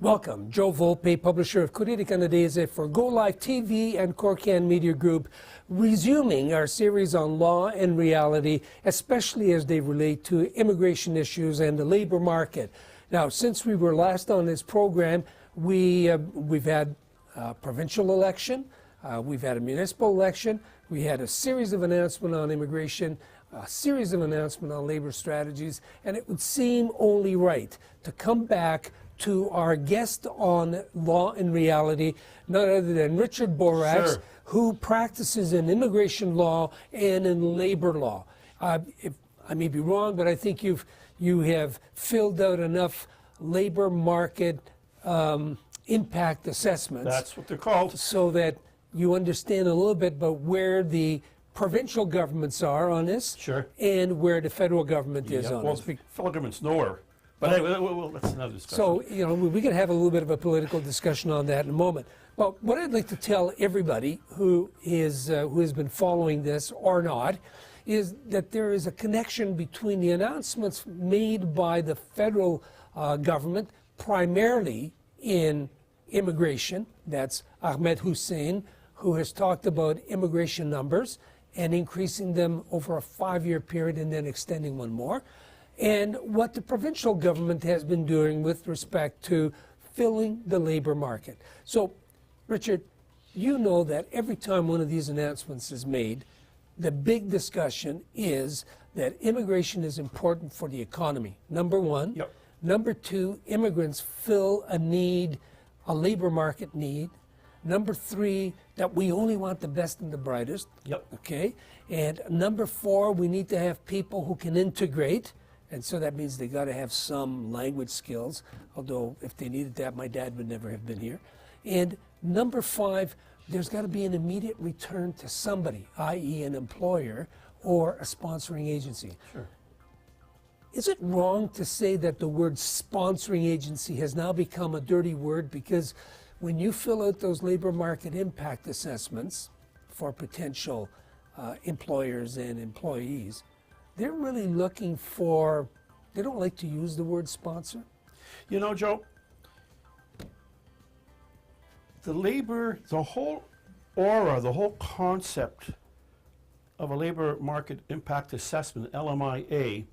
Welcome, Joe Volpe, publisher of Corriere Canadese for Go Live TV and Corcan Media Group, resuming our series on law and reality, especially as they relate to immigration issues and the labor market. Now, since we were last on this program, we've had a provincial election, we've had a municipal election, we had a series of announcements on immigration, a series of announcements on labor strategies, and it would seem only right to come back to our guest on Law and Reality, none other than Richard Borax, who practices in immigration law and in labor law. If I may be wrong, but I think you have filled out enough labor market impact assessments. That's what they're called. So that you understand a little bit about where the provincial governments are on this, and where the federal government is on this. The federal government's nowhere. But anyway, that's another discussion. So, you know, we can have a little bit of a political discussion on that in a moment. But what I'd like to tell everybody who has been following this or not is that there is a connection between the announcements made by the federal government, primarily in immigration. That's Ahmed Hussen, who has talked about immigration numbers and increasing them over a 5-year period and then extending one more, and what the provincial government has been doing with respect to filling the labor market. So, Richard, you know that every time one of these announcements is made, the big discussion is that immigration is important for the economy, number one. Yep. Number two, immigrants fill a need, a labor market need. Number three, that we only want the best and the brightest. Yep. Okay. And number four, we need to have people who can integrate. And so that means they got to have some language skills, although if they needed that, my dad would never have been here. And number five, there's got to be an immediate return to somebody, i.e. an employer or a sponsoring agency. Sure. Is it wrong to say that the word sponsoring agency has now become a dirty word? Because when you fill out those labor market impact assessments for potential employers and employees, they're really looking for, they don't like to use the word sponsor. You know, Joe, the whole aura, the whole concept of a labor market impact assessment, LMIA,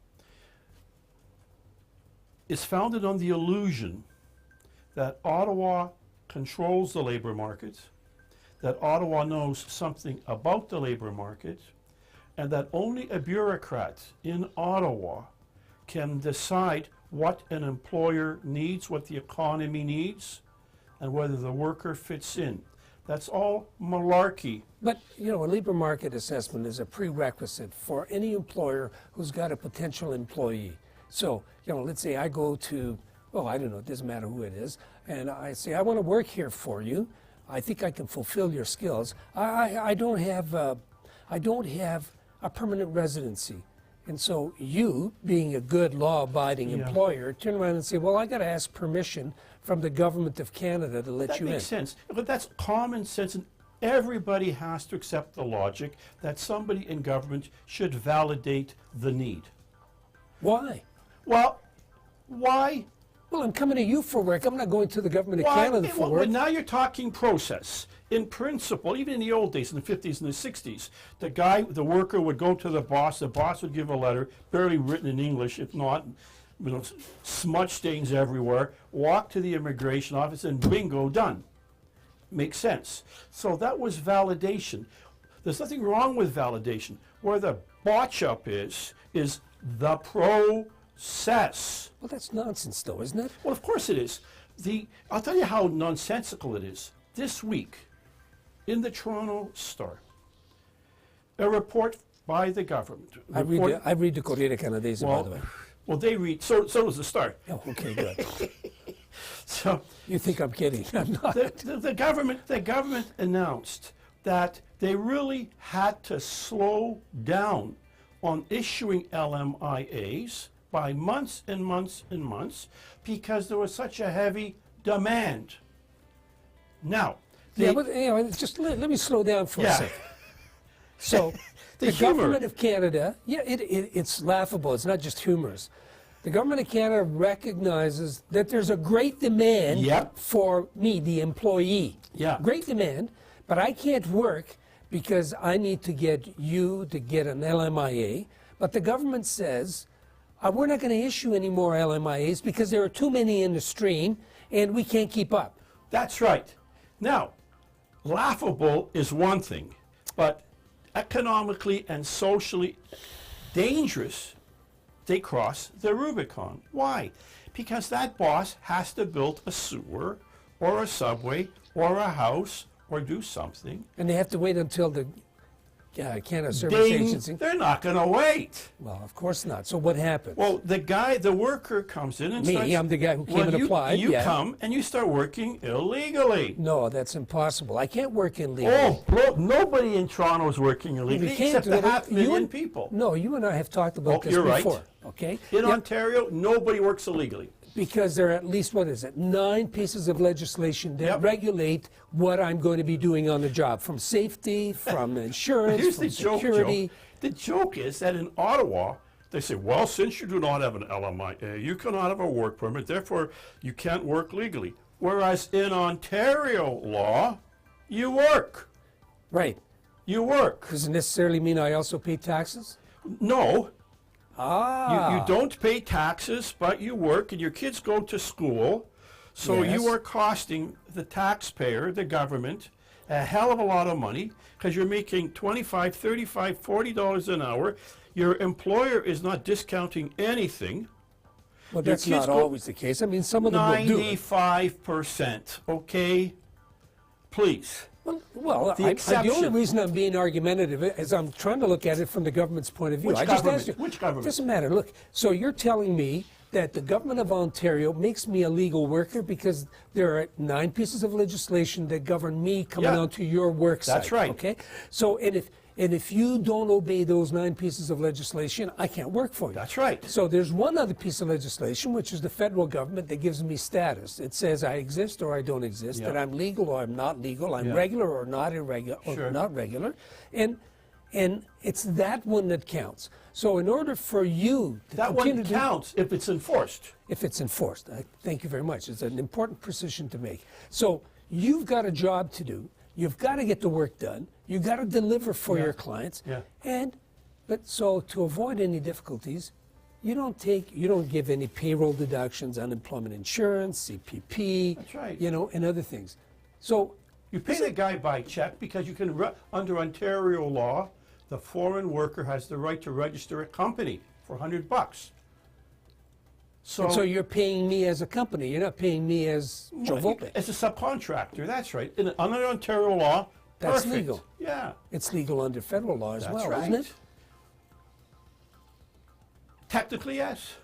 is founded on the illusion that Ottawa controls the labor market, that Ottawa knows something about the labor market, and that only a bureaucrat in Ottawa can decide what an employer needs, what the economy needs, and whether the worker fits in. That's all malarkey. But, you know, a labor market assessment is a prerequisite for any employer who's got a potential employee. So, you know, let's say I go to, well, I don't know, it doesn't matter who it is, and I say, I want to work here for you. I think I can fulfill your skills. I don't have a permanent residency. And so you, being a good law-abiding employer, turn around and say, well, I got to ask permission from the government of Canada to let you in. That makes sense. But that's common sense, and everybody has to accept the logic that somebody in government should validate the need. Why? Well, why? Well, I'm coming to you for work. I'm not going to the government of Canada for work. Well, now you're talking process. In principle, even in the old days, in the 50s and the 60s, the worker would go to the boss would give a letter, barely written in English, if not, you know, smudge stains everywhere, walk to the immigration office, and bingo, done. Makes sense. So that was validation. There's nothing wrong with validation. Where the botch up is the process. Well, that's nonsense, though, isn't it? Well, of course it is. I'll tell you how nonsensical it is. This week, in the Toronto Star, a report by the government. I read the Corriere Canadese, by the way. Well, they read, so does the Star. Oh, okay, good. So you think I'm kidding? I'm not. The government announced that they really had to slow down on issuing LMIAs by months and months and months because there was such a heavy demand. Now, but you know, just let me slow down for a second. So, the government of Canada, it's laughable. It's not just humorous. The government of Canada recognizes that there's a great demand Yep. for me, the employee. Yeah. Great demand, but I can't work because I need to get you to get an LMIA. But the government says, we're not going to issue any more LMIAs because there are too many in the stream and we can't keep up. That's right. Now, laughable is one thing, but economically and socially dangerous, they cross the Rubicon. Why? Because that boss has to build a sewer or a subway or a house or do something. And they have to wait until the Canada Service Ding, Agency. they're not going to wait. Well, of course not. So what happens? Well, the worker comes in and Me, starts... I'm the guy who came Well, and applied. You yeah. come and you start working illegally. No, that's impossible. I can't work illegally. Oh, look, nobody in Toronto is working illegally You can't except do a it. half You million and- people. No, you and I have talked about Oh, this you're right. before. Okay? In Yeah, Ontario, nobody works illegally. because there are at least, 9 pieces of legislation that Yep. regulate what I'm going to be doing on the job, from safety, from insurance, Here's from the joke, security. Joe. The joke is that in Ottawa, they say, well, since you do not have an LMIA, you cannot have a work permit, therefore you can't work legally. Whereas in Ontario law, you work. Right. You work. Does it necessarily mean I also pay taxes? No, Ah. you don't pay taxes, but you work and your kids go to school. So Yes. you are costing the taxpayer, the government, a hell of a lot of money because you're making $25, $35, $40 an hour. Your employer is not discounting anything. Well, your that's kids not go- always the case. I mean, some of them will do it. 95%, okay? Please. Well, The the only exception. reason I'm being argumentative is I'm trying to look at it from the government's point of view. Which I just government? asked you. Which government? Doesn't matter. Look, so you're telling me that the government of Ontario makes me a legal worker because there are 9 pieces of legislation that govern me coming Yeah. onto your work site. That's right. Okay. So, and if you don't obey those 9 pieces of legislation, I can't work for you. That's right. So there's one other piece of legislation, which is the federal government that gives me status. It says I exist or I don't exist, Yeah. that I'm legal or I'm not legal, I'm Yeah. regular or not irregular, or Sure. not regular, and it's that one that counts. So in order for you to That continue one to counts if it's enforced. if it's enforced. Thank you very much. It's an important precision to make. So you've got a job to do. You've got to get the work done. You've got to deliver for Yeah. your clients. Yeah. But so to avoid any difficulties, you don't give any payroll deductions, unemployment insurance, CPP, That's right. and other things. So You pay the guy by check because you can, under Ontario law, the foreign worker has the right to register a company for $100. so you're paying me as a company. You're not paying me as Joe Volpe. It's a subcontractor, that's right. Under Ontario law, That's perfect. legal. Yeah, It's legal under federal law as that's well, right. isn't it? Technically, yes.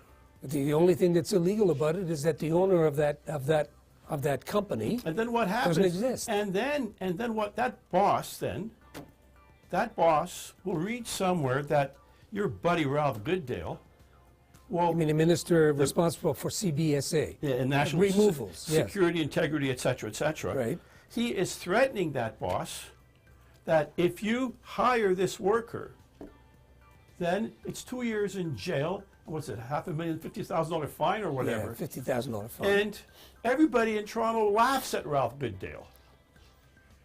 The only thing that's illegal about it is that the owner of that company And then what happens? doesn't exist. And then what? That boss will read somewhere that your buddy Ralph Goodale, well, I mean, a minister responsible for CBSA. and national removals, yes. security, integrity, et cetera, Right. he is threatening that boss that if you hire this worker, then it's 2 years in jail. What's it, $500,000, $50,000 fine or Yeah, whatever? $50,000 fine. And everybody in Toronto laughs at Ralph Goodale.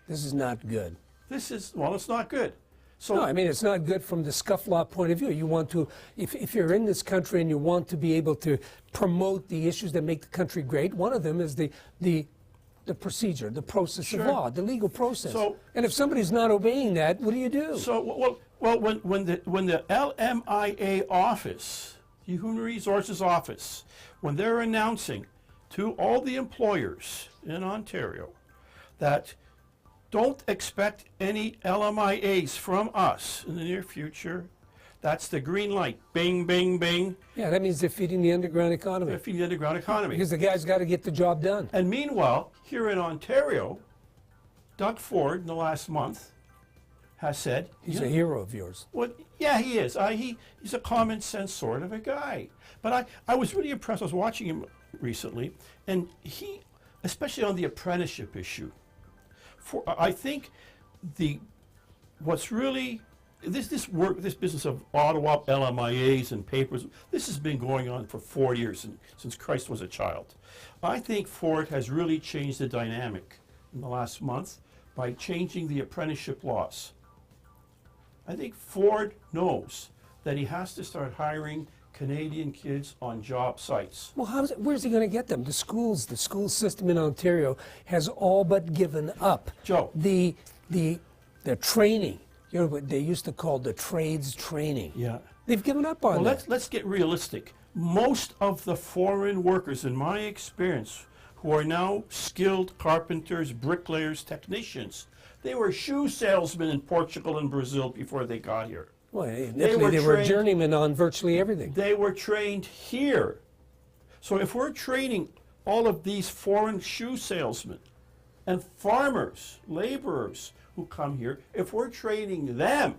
This is not good. It's not good. So No, I mean, it's not good from the scufflaw point of view. You want to, if you're in this country and you want to be able to promote the issues that make the country great, one of them is the procedure, the process Sure. of law, the legal process. So- and if somebody's not obeying that, what do you do? So, when the LMIA office, the Human Resources Office, when they're announcing to all the employers in Ontario that don't expect any LMIAs from us in the near future, that's the green light. Bing, bing, bing. Yeah, that means they're feeding the underground economy. They're feeding the underground economy. Because the guy's got to get the job done. And meanwhile, here in Ontario, Doug Ford, in the last month, has said, He's a hero of yours. well, yeah, he is. He's a common sense sort of a guy. But I was really impressed. I was watching him recently, and he, especially on the apprenticeship issue, I think what's really this business of Ottawa LMIAs and papers, this has been going on for 4 years, since Christ was a child. I think Ford has really changed the dynamic in the last month by changing the apprenticeship laws. I think Ford knows that he has to start hiring Canadian kids on job sites. Well, where's he going to get them? The school system in Ontario has all but given up. Joe. The training, you know what they used to call the trades training. Yeah. They've given up on Well, that. let's get realistic. Most of the foreign workers, in my experience, who are now skilled carpenters, bricklayers, technicians, they were shoe salesmen in Portugal and Brazil before they got here. Well, in They Italy, were they were trained- journeymen on virtually everything. They were trained here. So if we're training all of these foreign shoe salesmen and farmers, laborers who come here, if we're training them,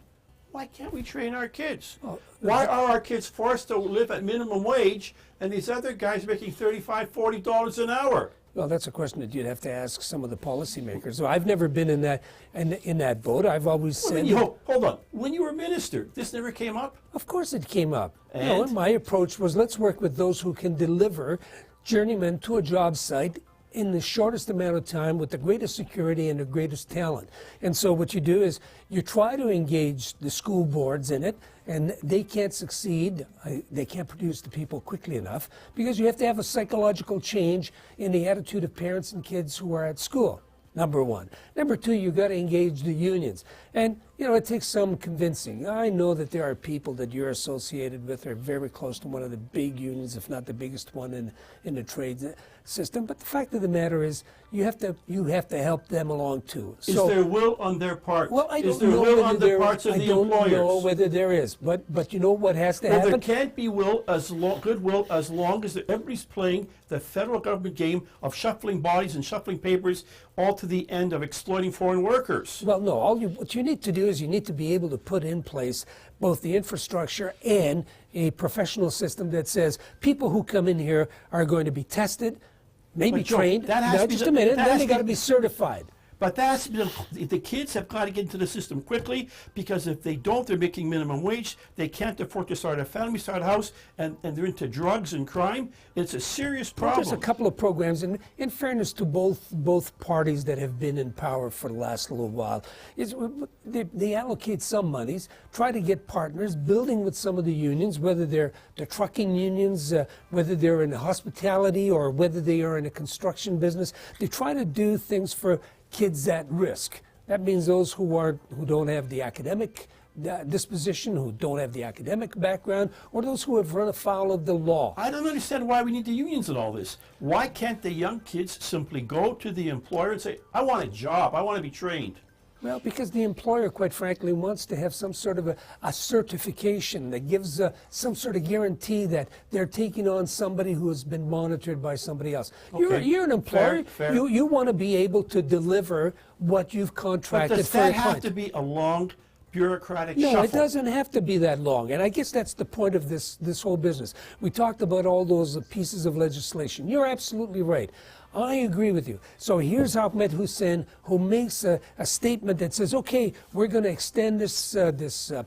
why can't we train our kids? Why are our kids forced to live at minimum wage and these other guys making $35, $40 an hour? Well, that's a question that you'd have to ask some of the policymakers. So I've never been in that boat. I've always Well, said, hold on. When you were minister, this never came up? of course it came up. You know, And? my approach was let's work with those who can deliver journeymen to a job site in the shortest amount of time with the greatest security and the greatest talent. And so what you do is you try to engage the school boards in it, and they can't succeed. They can't produce the people quickly enough because you have to have a psychological change in the attitude of parents and kids who are at school. Number one. Number two, you've got to engage the unions. And, you know, it takes some convincing. I know that there are people that you're associated with or very close to one of the big unions, if not the biggest one in the trade system. But the fact of the matter is you have to help them along too. Is there will on their part? Well, I is don't there know will whether on the there, parts of I the don't employers? know whether there is, but you know what has to Well, there happen? can't be will goodwill as long as everybody's playing the federal government game of shuffling bodies and shuffling papers, all to the end of exploiting foreign workers. Well, no. What you need to do is you need to be able to put in place both the infrastructure and a professional system that says people who come in here are going to be tested, maybe But Joe, trained. that has Now, to be just the- a minute. that Then has they to got to be- be certified. But the kids have got to get into the system quickly, because if they don't, they're making minimum wage. They can't afford to start a family, start a house, and they're into drugs and crime. It's a serious problem. There's a couple of programs, and in fairness to both parties that have been in power for the last little while, they allocate some monies, try to get partners, building with some of the unions, whether they're the trucking unions, whether they're in the hospitality, or whether they are in a construction business. They try to do things for kids at risk. That means those who don't have the academic disposition, who don't have the academic background, or those who have run afoul of the law. I don't understand why we need the unions in all this. Why can't the young kids simply go to the employer and say, I want a job, I want to be trained? Well, because the employer, quite frankly, wants to have some sort of a certification that gives some sort of guarantee that they're taking on somebody who has been monitored by somebody else. Okay. You're an employer. Fair. You want to be able to deliver what you've But contracted does for that a have client. to be a long bureaucratic No, shuffle? it doesn't have to be that long. And I guess that's the point of this whole business. We talked about all those pieces of legislation. You're absolutely right. I agree with you. So here's Ahmed Hussein, who makes a statement that says, okay, we're going to extend this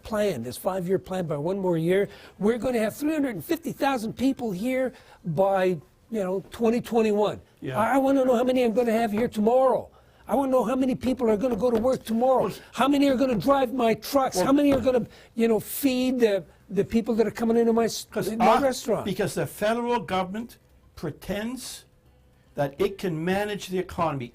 plan, this 5-year plan, by 1 more year. We're going to have 350,000 people here by 2021. Yeah. I want to know how many I'm going to have here tomorrow. I want to know how many people are going to go to work tomorrow. How many are going to drive my trucks? How many are going to, feed the people that are coming into my restaurant? Because the federal government pretends that it can manage the economy,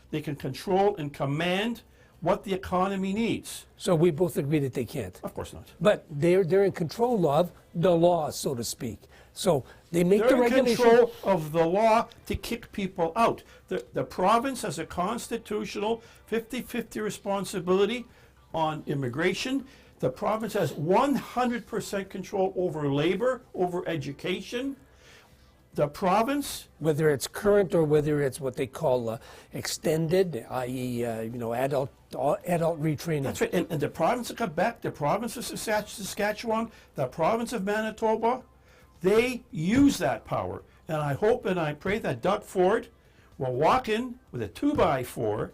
they can control and command what the economy needs. So we both agree that they can't. Of course not. But they're in control of the law, so to speak. So they make the They're in regulation. control of the law to kick people out. The province has a constitutional 50-50 responsibility on immigration. The province has 100% control over labor, over education. The province, Whether it's current or whether it's what they call extended, i.e., adult retraining. that's right, and the province of Quebec, the province of Saskatchewan, the province of Manitoba, they use that power. And I hope and I pray that Doug Ford will walk in with a 2x4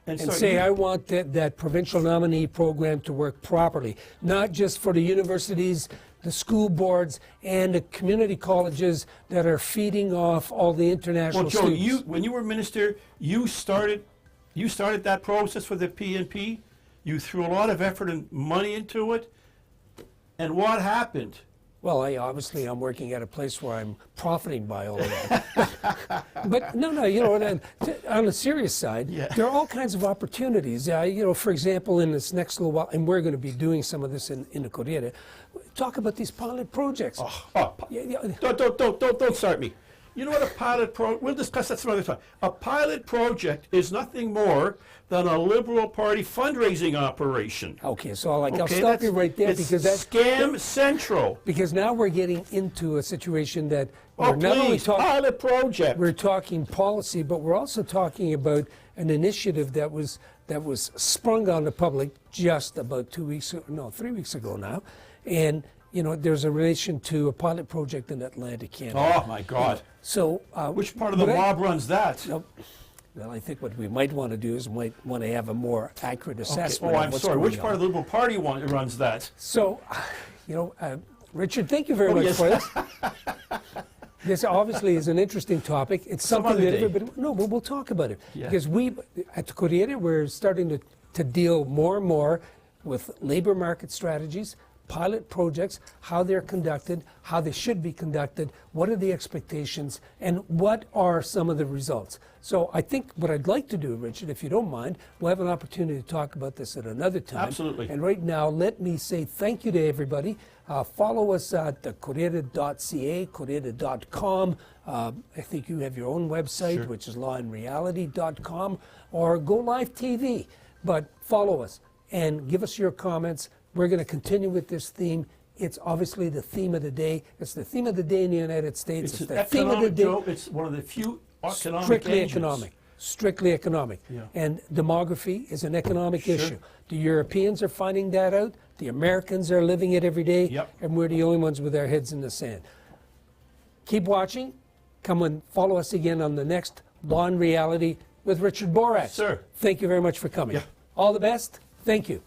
And and so say, you- I want that provincial nominee program to work properly, not just for the universities, the school boards, and the community colleges that are feeding off all the international Well, Joe, students. when you were minister, you started that process for the PNP. You threw a lot of effort and money into it. And what happened? Well, obviously I'm working at a place where I'm profiting by all of that. But no, you know, on the serious side, Yeah. there are all kinds of opportunities. You know, for example, in this next little while, and we're going to be doing some of this in the Corriere, talk about these pilot projects. Yeah. Don't start me. You know what a pilot we'll discuss that some other time. A pilot project is nothing more than a Liberal Party fundraising operation. Okay, so I'll Okay, stop that's- you right there it's because that's scam central. because now we're getting into a situation that Oh, we're not only please, talking. pilot project. We're talking policy, but we're also talking about an initiative that was sprung on the public just about 3 weeks ago now, and you know there's a relation to a pilot project in Atlantic Canada. Oh my God! So Which part of the mob runs that? well, I think what we might want to do is might want to have a more accurate assessment. Oh, of I'm what's sorry. going Which part on. of the Liberal Party runs that? So, you know, Richard, thank you very much yes. for this. This obviously is an interesting topic. It's Some something other that day. everybody. No, but we'll talk about it Yeah. because we at the Corriere we're starting to deal more and more with labor market strategies, pilot projects, how they're conducted, how they should be conducted, what are the expectations, and what are some of the results. So I think what I'd like to do, Richard, if you don't mind, we'll have an opportunity to talk about this at another time. Absolutely. And right now, let me say thank you to everybody. Follow us at Corriere.ca, Corriere.com. I think you have your own website, Sure. which is lawandreality.com, or Go Live TV. But follow us and give us your comments. We're going to continue with this theme. It's obviously the theme of the day. It's the theme of the day in the United States. It's the theme of the economic, day. Joe. It's one of the few economic Strictly engines. economic. Strictly economic. Yeah. And demography is an economic Sure. issue. The Europeans are finding that out. The Americans are living it every day. Yep. And we're the only ones with our heads in the sand. Keep watching. Come and follow us again on the next Law and Reality with Richard Borax. Sir. Thank you very much for coming. Yeah. All the best. Thank you.